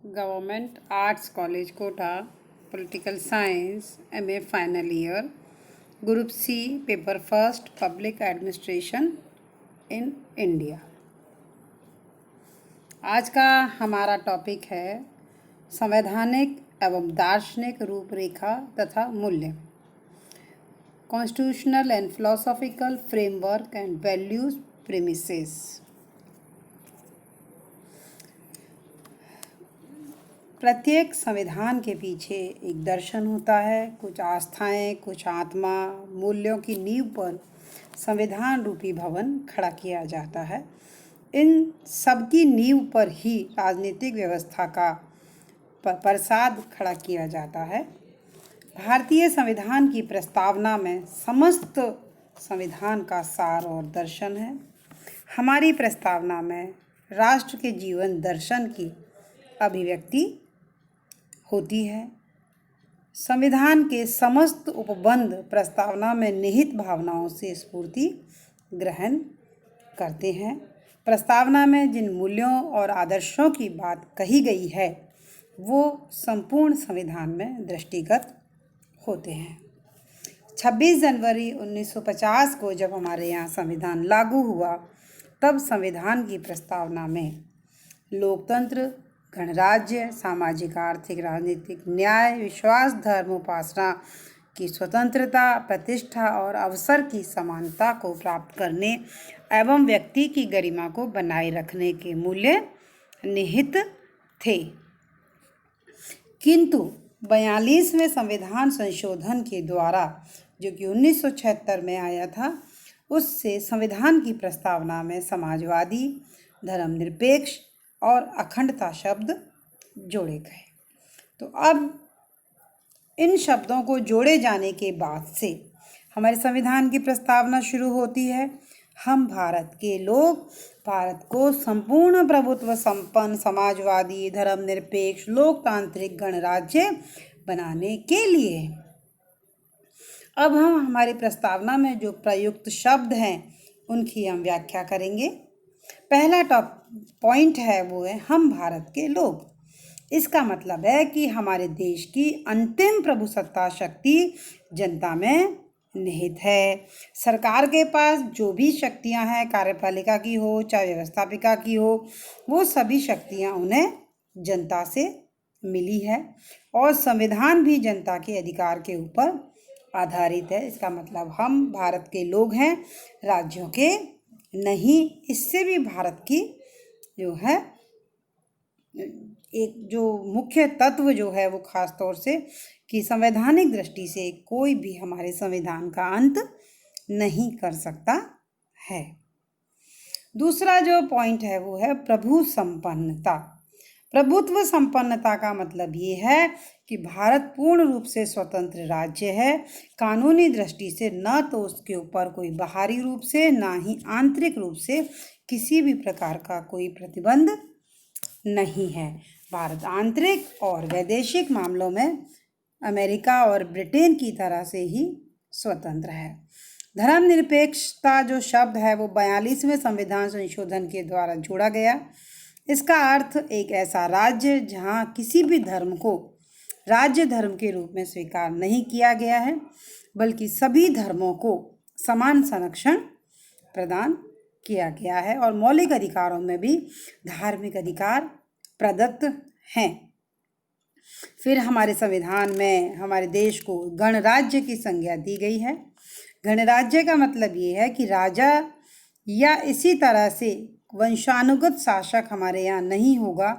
Government arts college Kota, political science, MA final year, group C, paper first, public administration in India. आज का हमारा topic है संवैधानिक एवं दार्शनिक रूपरेखा तथा मूल्य, constitutional and philosophical framework and values premises. प्रत्येक संविधान के पीछे एक दर्शन होता है, कुछ आस्थाएं, कुछ आत्मा, मूल्यों की नींव पर संविधान रूपी भवन खड़ा किया जाता है। इन सबकी नींव पर ही राजनीतिक व्यवस्था का प्रसाद खड़ा किया जाता है। भारतीय संविधान की प्रस्तावना में समस्त संविधान का सार और दर्शन है। हमारी प्रस्तावना में राष्ट्र के जीवन दर्शन की अभिव्यक्ति होती है। संविधान के समस्त उपबंध प्रस्तावना में निहित भावनाओं से स्फूर्ति ग्रहण करते हैं। प्रस्तावना में जिन मूल्यों और आदर्शों की बात कही गई है वो संपूर्ण संविधान में दृष्टिगत होते हैं। 26 जनवरी 1950 को जब हमारे यहाँ संविधान लागू हुआ, तब संविधान की प्रस्तावना में लोकतंत्र, गणराज्य, सामाजिक, आर्थिक, राजनीतिक न्याय, विश्वास, धर्म, उपासना की स्वतंत्रता, प्रतिष्ठा और अवसर की समानता को प्राप्त करने एवं व्यक्ति की गरिमा को बनाए रखने के मूल्य निहित थे। किंतु 42वें संविधान संशोधन के द्वारा, जो कि 1976 में आया था, उससे संविधान की प्रस्तावना में समाजवादी, धर्मनिरपेक्ष और अखंडता शब्द जोड़े गए। तो अब इन शब्दों को जोड़े जाने के बाद से हमारे संविधान की प्रस्तावना शुरू होती है। हम भारत के लोग भारत को संपूर्ण प्रभुत्व संपन्न, समाजवादी, धर्मनिरपेक्ष, लोकतांत्रिक गणराज्य बनाने के लिए। अब हम हमारी प्रस्तावना में जो प्रयुक्त शब्द हैं उनकी हम व्याख्या करेंगे। पहला पॉइंट है वो है हम भारत के लोग। इसका मतलब है कि हमारे देश की अंतिम प्रभुसत्ता शक्ति जनता में निहित है। सरकार के पास जो भी शक्तियां हैं, कार्यपालिका की हो चाहे व्यवस्थापिका की हो, वो सभी शक्तियां उन्हें जनता से मिली है और संविधान भी जनता के अधिकार के ऊपर आधारित है। इसका मतलब हम भारत के लोग हैं, राज्यों के नहीं। इससे भी भारत की जो है एक जो मुख्य तत्व जो है वो खास तौर से कि संवैधानिक दृष्टि से कोई भी हमारे संविधान का अंत नहीं कर सकता है। दूसरा जो पॉइंट है वो है प्रभु संपन्नता। प्रभुत्व संपन्नता का मतलब ये है कि भारत पूर्ण रूप से स्वतंत्र राज्य है। कानूनी दृष्टि से न तो उसके ऊपर कोई बाहरी रूप से, ना ही आंतरिक रूप से किसी भी प्रकार का कोई प्रतिबंध नहीं है। भारत आंतरिक और वैदेशिक मामलों में अमेरिका और ब्रिटेन की तरह से ही स्वतंत्र है। धर्मनिरपेक्षता जो शब्द है वो 42वें संविधान संशोधन के द्वारा जोड़ा गया। इसका अर्थ एक ऐसा राज्य जहां किसी भी धर्म को राज्य धर्म के रूप में स्वीकार नहीं किया गया है, बल्कि सभी धर्मों को समान संरक्षण प्रदान किया गया है और मौलिक अधिकारों में भी धार्मिक अधिकार प्रदत्त हैं। फिर हमारे संविधान में हमारे देश को गणराज्य की संज्ञा दी गई है। गणराज्य का मतलब ये है कि राजा या इसी तरह से वंशानुगत शासक हमारे यहाँ नहीं होगा,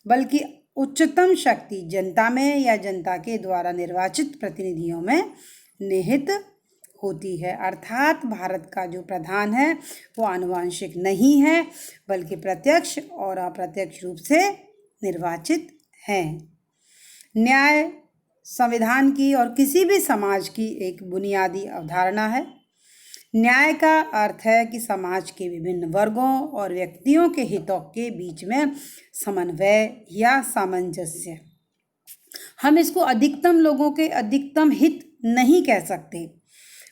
बल्कि उच्चतम शक्ति जनता में या जनता के द्वारा निर्वाचित प्रतिनिधियों में निहित होती है। अर्थात भारत का जो प्रधान है वो आनुवंशिक नहीं है, बल्कि प्रत्यक्ष और अप्रत्यक्ष रूप से निर्वाचित है। न्याय संविधान की और किसी भी समाज की एक बुनियादी अवधारणा है। न्याय का अर्थ है कि समाज के विभिन्न वर्गों और व्यक्तियों के हितों के बीच में समन्वय या सामंजस्य। हम इसको अधिकतम लोगों के अधिकतम हित नहीं कह सकते,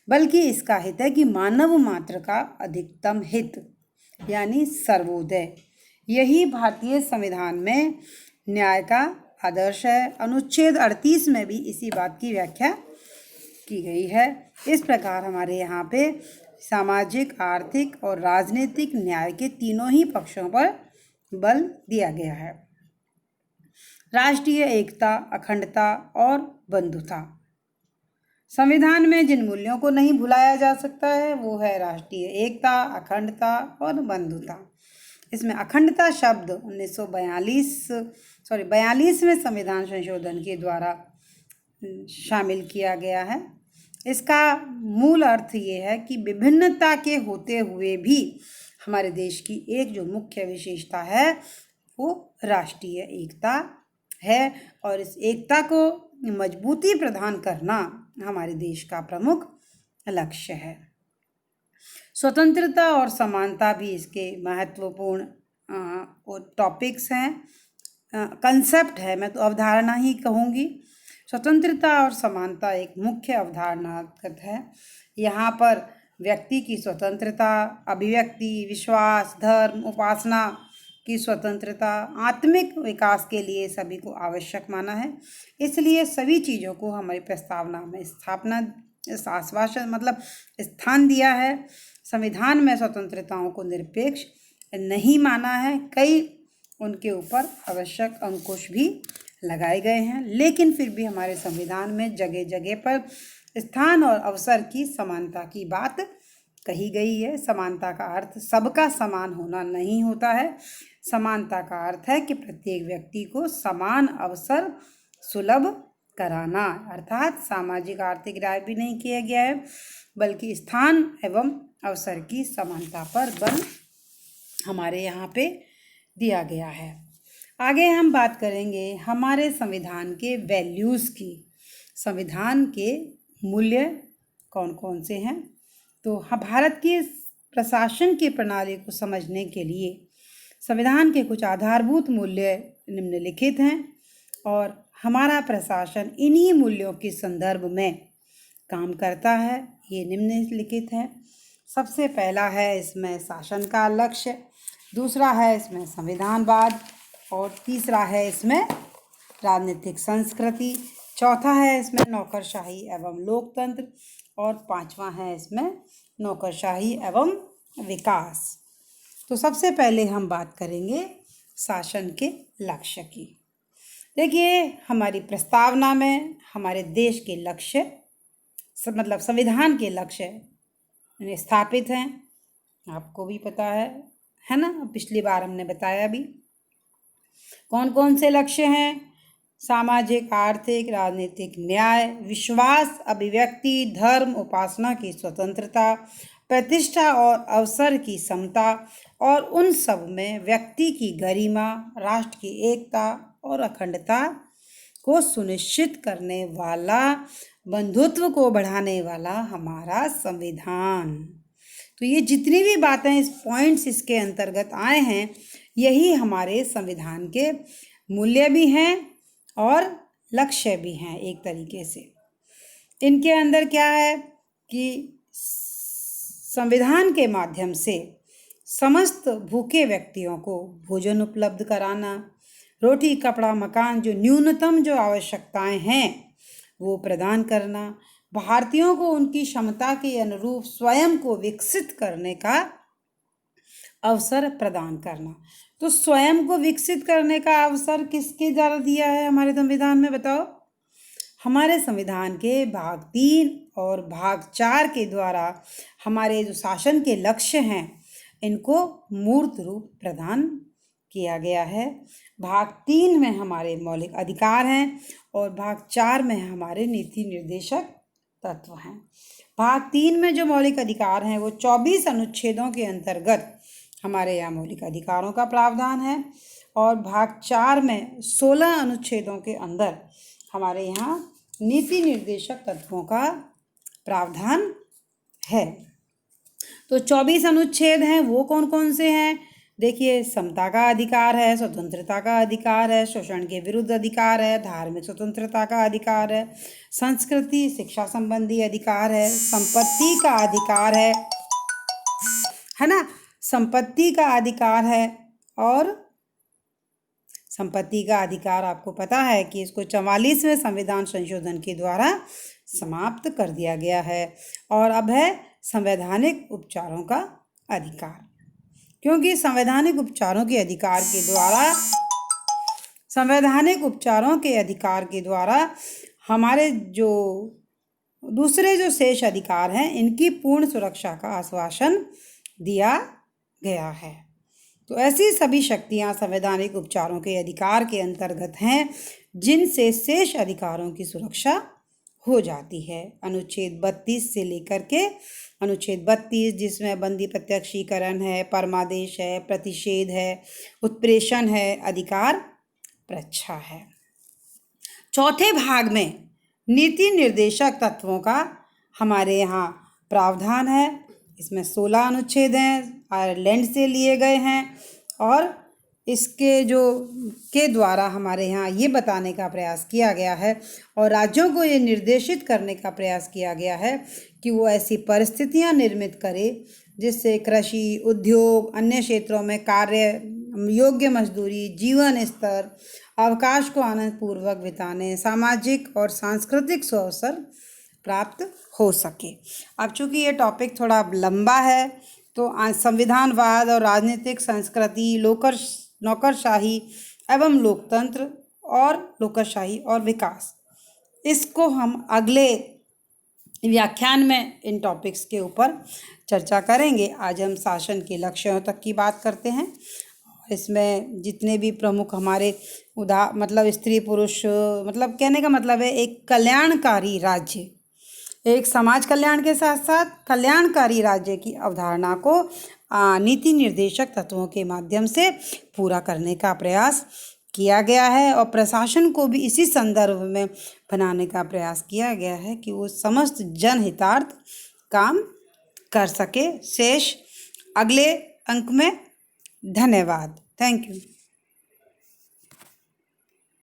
बल्कि इसका हित है कि मानव मात्र का अधिकतम हित यानी सर्वोदय। यही भारतीय संविधान में न्याय का आदर्श है। अनुच्छेद 38 में भी इसी बात की व्याख्या की गई है। इस प्रकार हमारे यहाँ पे सामाजिक, आर्थिक और राजनीतिक न्याय के तीनों ही पक्षों पर बल दिया गया है। राष्ट्रीय एकता, अखंडता और बंधुता। संविधान में जिन मूल्यों को नहीं भुलाया जा सकता है वो है राष्ट्रीय एकता, अखंडता और बंधुता। इसमें अखंडता शब्द 42वें संविधान संशोधन के द्वारा शामिल किया गया है। इसका मूल अर्थ ये है कि विभिन्नता के होते हुए भी हमारे देश की एक जो मुख्य विशेषता है वो राष्ट्रीय एकता है और इस एकता को मजबूती प्रदान करना हमारे देश का प्रमुख लक्ष्य है। स्वतंत्रता और समानता भी इसके महत्वपूर्ण टॉपिक्स हैं, कंसेप्ट है, मैं तो अवधारणा ही कहूँगी। स्वतंत्रता और समानता एक मुख्य अवधारणागत है। यहाँ पर व्यक्ति की स्वतंत्रता, अभिव्यक्ति, विश्वास, धर्म, उपासना की स्वतंत्रता आत्मिक विकास के लिए सभी को आवश्यक माना है। इसलिए सभी चीज़ों को हमारी प्रस्तावना में स्थान दिया है। संविधान में स्वतंत्रताओं को निरपेक्ष नहीं माना है, कई उनके ऊपर आवश्यक अंकुश भी लगाए गए हैं, लेकिन फिर भी हमारे संविधान में जगह जगह पर स्थान और अवसर की समानता की बात कही गई है। समानता का अर्थ सबका समान होना नहीं होता है। समानता का अर्थ है कि प्रत्येक व्यक्ति को समान अवसर सुलभ कराना, अर्थात सामाजिक आर्थिक न्याय भी नहीं किया गया है, बल्कि स्थान एवं अवसर की समानता पर बल हमारे यहाँ पे दिया गया है। आगे हम बात करेंगे हमारे संविधान के वैल्यूज़ की। संविधान के मूल्य कौन कौन से हैं? तो भारत की प्रशासन की प्रणाली को समझने के लिए संविधान के कुछ आधारभूत मूल्य निम्नलिखित हैं और हमारा प्रशासन इन्हीं मूल्यों के संदर्भ में काम करता है। ये निम्नलिखित है। सबसे पहला है इसमें शासन का लक्ष्य, दूसरा है इसमें संविधानवाद और तीसरा है इसमें राजनीतिक संस्कृति, चौथा है इसमें नौकरशाही एवं लोकतंत्र और पांचवा है इसमें नौकरशाही एवं विकास। तो सबसे पहले हम बात करेंगे शासन के लक्ष्य की। देखिए, हमारी प्रस्तावना में हमारे देश के लक्ष्य संविधान के लक्ष्य स्थापित हैं। आपको भी पता है ना, पिछली बार हमने बताया भी। कौन कौन से लक्ष्य हैं? सामाजिक, आर्थिक, राजनीतिक न्याय, विश्वास, अभिव्यक्ति, धर्म, उपासना की स्वतंत्रता, प्रतिष्ठा और अवसर की समता और उन सब में व्यक्ति की गरिमा, राष्ट्र की एकता और अखंडता को सुनिश्चित करने वाला, बंधुत्व को बढ़ाने वाला हमारा संविधान। तो ये जितनी भी बातें, इस पॉइंट्स इसके अंतर्गत आए हैं, यही हमारे संविधान के मूल्य भी हैं और लक्ष्य भी हैं एक तरीके से। इनके अंदर क्या है कि संविधान के माध्यम से समस्त भूखे व्यक्तियों को भोजन उपलब्ध कराना, रोटी, कपड़ा, मकान, जो न्यूनतम जो आवश्यकताएं हैं वो प्रदान करना, भारतीयों को उनकी क्षमता के अनुरूप स्वयं को विकसित करने का अवसर प्रदान करना। तो स्वयं को विकसित करने का अवसर किसके द्वारा दिया है हमारे संविधान में, बताओ? हमारे संविधान के भाग 3 और भाग 4 के द्वारा हमारे जो शासन के लक्ष्य हैं इनको मूर्त रूप प्रदान किया गया है। भाग 3 में हमारे मौलिक अधिकार हैं और भाग 4 में हमारे नीति निर्देशक तत्व हैं। भाग 3 में जो मौलिक अधिकार हैं वो 24 अनुच्छेदों के अंतर्गत हमारे यहाँ मौलिक अधिकारों का प्रावधान है और भाग 4 में 16 अनुच्छेदों के अंदर हमारे यहाँ नीति निर्देशक तत्वों का प्रावधान है। तो 24 अनुच्छेद हैं, वो कौन कौन से हैं? देखिए, समता का अधिकार है, स्वतंत्रता का अधिकार है, शोषण के विरुद्ध अधिकार है, धार्मिक स्वतंत्रता का अधिकार है, संस्कृति शिक्षा संबंधी अधिकार है, संपत्ति का अधिकार है ना, संपत्ति का अधिकार है और संपत्ति का अधिकार आपको पता है कि इसको 44वें संविधान संशोधन के द्वारा समाप्त कर दिया गया है। और अब है संवैधानिक उपचारों का अधिकार, क्योंकि संवैधानिक उपचारों के अधिकार के द्वारा हमारे जो दूसरे जो शेष अधिकार हैं इनकी पूर्ण सुरक्षा का आश्वासन दिया गया है। तो ऐसी सभी शक्तियां संवैधानिक उपचारों के अधिकार के अंतर्गत हैं जिनसे शेष अधिकारों की सुरक्षा हो जाती है। अनुच्छेद 32 से लेकर के अनुच्छेद 32 जिसमें बंदी प्रत्यक्षीकरण है, परमादेश है, प्रतिषेध है, उत्प्रेषण है, अधिकार प्रच्छा है। चौथे भाग में नीति निर्देशक तत्वों का हमारे यहाँ प्रावधान है। इसमें 16 अनुच्छेद हैं, आयरलैंड से लिए गए हैं और इसके के द्वारा हमारे यहाँ ये बताने का प्रयास किया गया है और राज्यों को ये निर्देशित करने का प्रयास किया गया है कि वो ऐसी परिस्थितियाँ निर्मित करे जिससे कृषि, उद्योग, अन्य क्षेत्रों में कार्य योग्य मजदूरी, जीवन स्तर, अवकाश को आनंदपूर्वक बिताने, सामाजिक और सांस्कृतिक अवसर प्राप्त हो सके। अब चूँकि ये टॉपिक थोड़ा लंबा है तो संविधानवाद और राजनीतिक संस्कृति, नौकरशाही एवं लोकतंत्र और लोकशाही और विकास, इसको हम अगले व्याख्यान में इन टॉपिक्स के ऊपर चर्चा करेंगे। आज हम शासन के लक्ष्यों तक की बात करते हैं। इसमें जितने भी प्रमुख हमारे मतलब स्त्री पुरुष, मतलब कहने का मतलब है एक कल्याणकारी राज्य, एक समाज कल्याण के साथ साथ कल्याणकारी राज्य की अवधारणा को नीति निर्देशक तत्वों के माध्यम से पूरा करने का प्रयास किया गया है और प्रशासन को भी इसी संदर्भ में बनाने का प्रयास किया गया है कि वो समस्त जनहितार्थ काम कर सके। शेष अगले अंक में। धन्यवाद। Thank you.